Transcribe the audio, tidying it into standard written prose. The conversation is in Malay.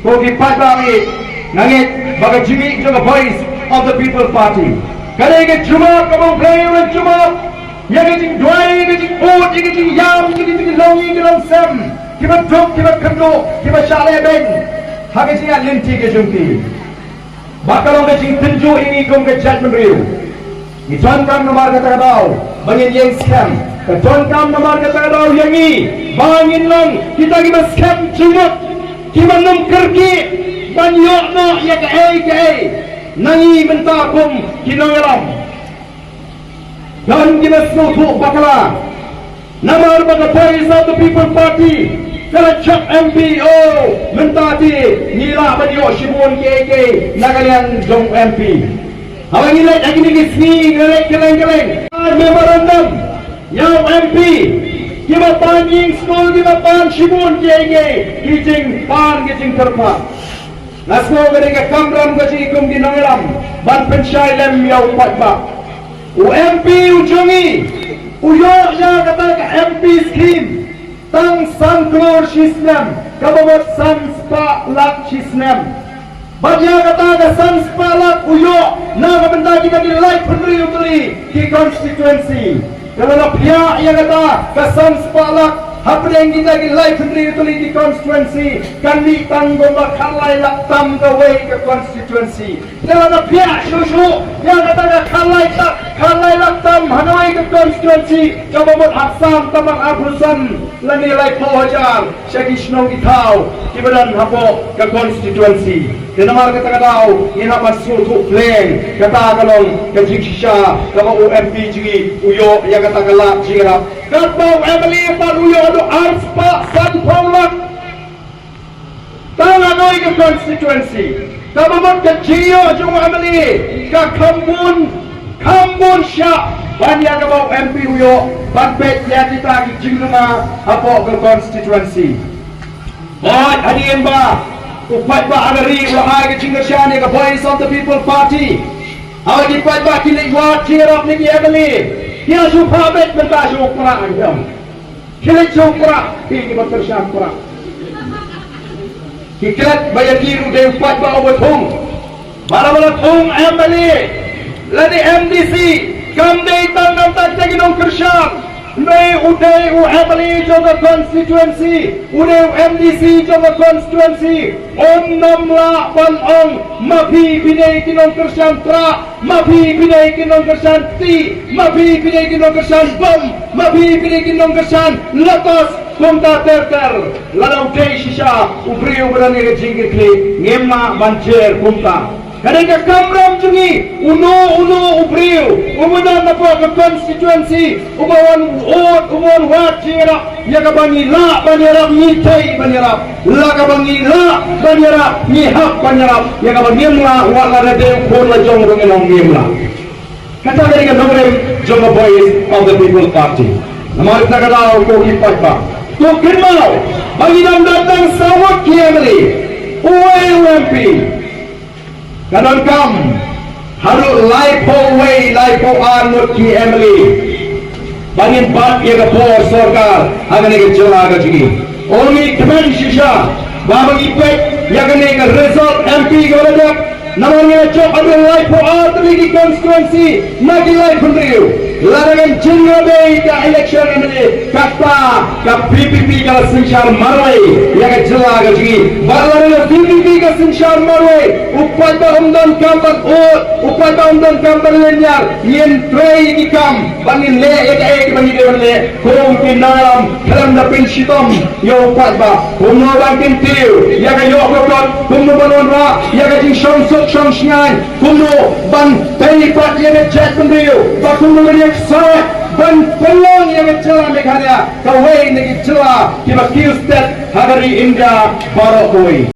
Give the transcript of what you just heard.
Kogi Padami, Nangit, Bagajimi, Juga Voice of the People Party. Kadang cuma kamu player cuma, yang ini dua, ini oat, ini yam, ini longi, ini longsam, kita drop, kita kendo, kita shaleben, hagi sih linti ke jumpi. Bakal orang jing tenju ini kong ke judgment review. Ituan kam nomor kata kau, bangin yang scam. Ituan kam nomor kata kau yang ini, bangin long kita scam cuma, kita kerki, banyok no ya ke nangi mentakum kinongelam. Dan kita seluruh bakala nama lembaga Voice of the People Party kalau cak MPO mentati nila banyok shibun KK nagalian jong MP awang nilai lagi ni sini geleng memorandum yang MP kita panjing school kita pan shibun KK kijing pan kijing terpa nasko mereka kamram gaji ikum di nongelam ban pensyai lem yau patba UMP ujongi uyo ya kata ke MP scheme tang sanklor system kababot sanspa lak system baja kata ke sanspa lak uyo na kabenda kita di light pendiri utri di constituency kalau pihak yang kata ke sanspa lak apa yang kita di live pendiri utri di constituency kan di tanggung bakalai lak tam kawai ke constituency kalau pihak susu yang kata ke kalai lak tam hanoi ke constituency kababot aksam tamang abusan lanilai pohajar syakishnong itau kibadan hapo ke constituency kenamar kata kau ini apa suatu plan kata kalong ke jiksha kaba UMP jigi uyo yang kata kalak jirap kata Emily paruyo ado arspa san paulak tang hanoi ke constituency kababot ke jiyo jung Emily ke Kambun Syah banyak kebau MP uyo bakbet ya kita jingluma apa ke constituency baik hadirin ba upat ba agari wahai ke jinglasyan ke Voice of the People Party awak upat ba kilik wat kirap ni Emily dia supa bet benta syukra ayam kilik syukra ini bertersyam kurang kikilat bayar kiru de upat ba obatung bala-bala tung Emily lani MDC kamdei tanam tak ginong kersyam nei udai Emily jaga constituency udai MDC jaga constituency namla banong mafi binai ginong kersyam tra mafi binai ginong kersyam ti mafi binai ginong kersyam bom mafi binai ginong kersyam latos kumta terter ladau dei shisha ubriu berani jingir kli ngemma banjer kumta kadang kamram jungi uno ubriu umudan apa ke constituency ubawan wajira ya kabangi la banyarap nyitai banyarap la kabangi la banyarap nyihap banyarap ya kabangi la wala rede kon la jong rongeng ngimla kata dari nomor jong Voice of the People Party nama kita kata ko hipat ba to kinmau bagi datang sawat kiamri UMP kadang kam haru laipo anut ki Emily bangin bat ye ka por sarkar agane ke jala ga jigi only kemen shisha babang ipek yagane ka result MP golajak namanya chok adu laipo atli di constituency nagi laipo riu larangan jingabe ka election ini kata ka PPP ka sinshar marwai ya ka jala ga jigi barlaran PPP ka sinshar marwai upai ba umdan kambar upai ba umdan kambar lenyar yen trei di kam bangin le ek bangi le kong kinalam kalam da pinshitom yo upai ba kumno bangin tiu ya ka yo kokot kumno banon ra ya ka jing shong shnyan kumno ban tei pat ye ne chat pendiu ba kumno saya ban pelong yang celah meghalaya kawai negi celah kiba kiustet hadari India barokoi